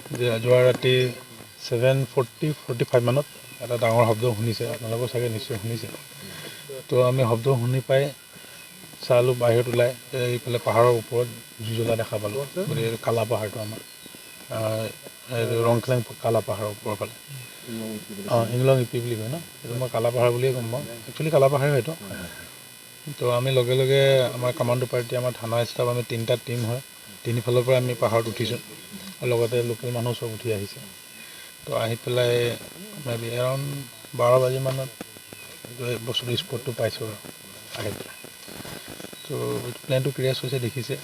যোৱা ৰাতি 7:45 মানত এটা ডাঙৰ শব্দ শুনিছে, আপোনালোকেও চাগে নিশ্চয় শুনিছে। তো আমি শব্দ শুনি পাই চালোঁ বাহিৰত ওলাই, এইফালে পাহাৰৰ ওপৰত জুই জ্বলা দেখা পালোঁ। গতিকে কালা পাহাৰটো আমাৰ ৰংখ্লেং কালা পাহাৰৰ ওপৰৰ ফালে ইংলং ইপি বুলি কয় ন, সেইটো মই কালা পাহাৰ বুলিয়ে গম পাওঁ, একচুৱেলি কালা পাহাৰ হয়তো। তো আমি লগে লগে আমাৰ কামাণ্ডো পাৰ্টি, আমাৰ থানা ষ্টাফ, আমি 3টা টিম হয়, তিনিফালৰ পৰা আমি পাহাৰত উঠিছোঁ, লগতে লোকেল মানুহ চব উঠি আহিছে। তো আহি পেলাই মেবি এৰাউণ্ড 12 বাজিমানত বস্তুটো স্পটটো পাইছোঁ আৰু আহি পেলাই। তো প্লেনটো ক্ৰেছ হৈছে দেখিছে,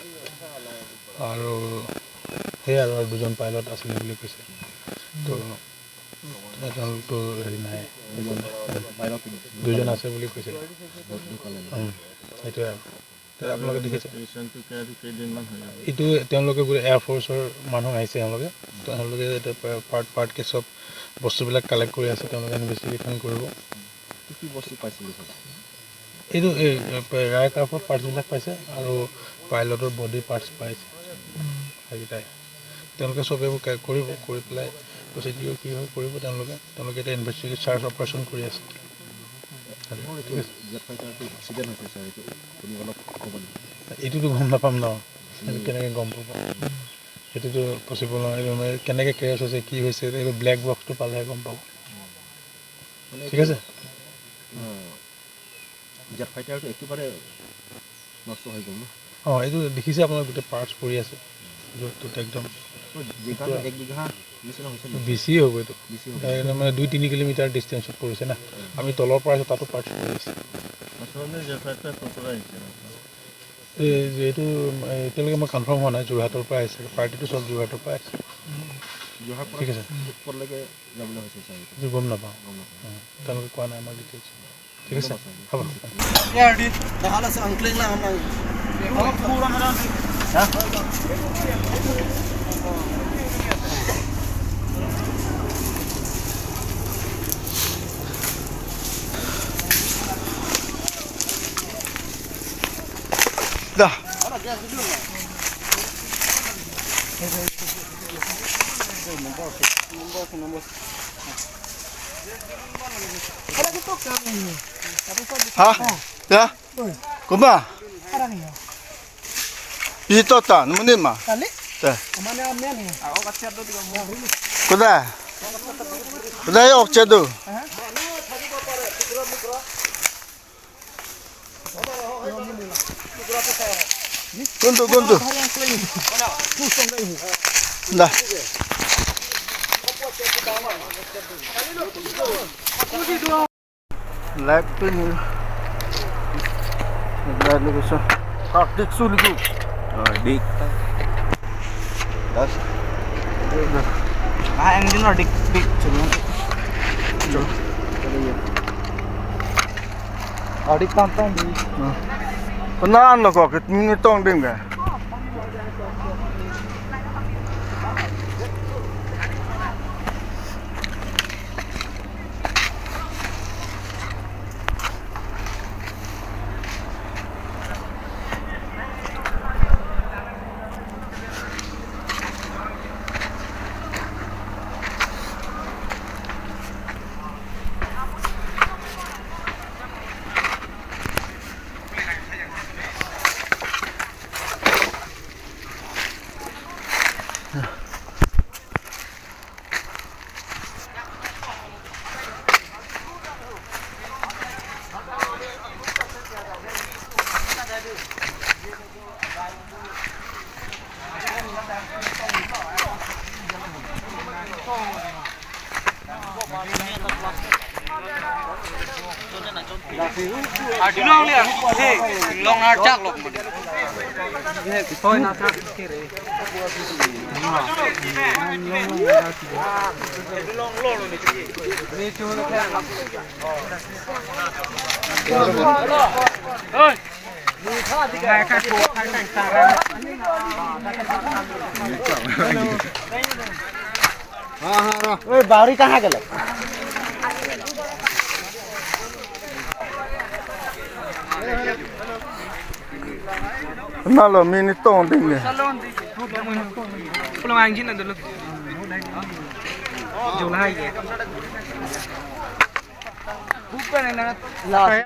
আৰু সেয়াই আৰু 2জন পাইলট আছিলে বুলি কৈছে। তো তেওঁলোকতো হেৰি নাই, 2জন আছে বুলি কৈছে, সেইটোৱে আৰু। আপোনালোকে দেখিছে এইটো তেওঁলোকে গোটেই এয়াৰফ'ৰ্চৰ মানুহ আহিছে, তেওঁলোকে এতিয়া পাৰ্টকৈ চব বস্তুবিলাক কালেক্ট কৰি আছে, তেওঁলোকে ইনভেষ্টিগেশ্যন কৰিব। কি বস্তু পাইছিল এইটো ৰায় কাৰ্ফৰ পাৰ্টছবিলাক পাইছে আৰু পাইলটৰ বডি পাৰ্টছ পাইছে, সেইকেইটাই তেওঁলোকে চব এইবোৰ কৰিব, কৰি পেলাই প্ৰচিডিঅ'ৰ কি হয় কৰিব তেওঁলোকে এতিয়া ইনভেষ্টিগেট চাৰ্চ অপাৰেশ্যন কৰি আছে। এইটোতো গম নাপাম ন, সেইটো কেনেকৈ গম পাব, সেইটোতো পচিবল নহয়। কেনেকৈ ক্ৰেছ হৈছে, কি হৈছে, এইটো ব্লেক বক্সটো পালেহে গম পাব। ঠিক আছে, জেট ফাইটাৰটো একেবাৰে নষ্ট হৈ গ'ল ন। এইটো দেখিছে আপোনাৰ গোটেই পাৰ্টছ পৰি আছে, য'ত একদম বেছি হ'ব। এইটো মানে 2-3 কিলোমিটাৰ ডিষ্টেঞ্চত পৰিছে না, আমি তলৰ পৰা আছোঁ, তাতো পাৰ্টছ পৰি আছে। এইটো এতিয়ালৈকে মই কনফাৰ্ম হোৱা নাই, যোৰহাটৰ পৰা আহিছে, পাৰ্টিটো চব যোৰহাটৰ পৰা আহিছে। ঠিক আছে, গম নাপাওঁ, তেওঁলোকে কোৱা নাই আমাৰ ডিটেইলছ। ঠিক আছে, হ'ব। Ya, kuma? Itu tak, mana mah? Tak. Kuda? Kuda yok cadu. Gundu. Dah. Live tu ni. Live ni besar. Taktik sulit tu. dik Das. engine और dik चलो और dik tam di Kenal lah kau, kita tong ding dah. Long lihat, long arcak loh. Thôi nào thang kia đấy. Long lo rồi này. Đi chú nó khen lắm. Ơi. Hai khai phố, hai cảnh xa ra. ơi bảo đi कहाँ गए Kenal lah, mini tong ding dah. Pulang anjing ada dulu. July ya. Bukan enak.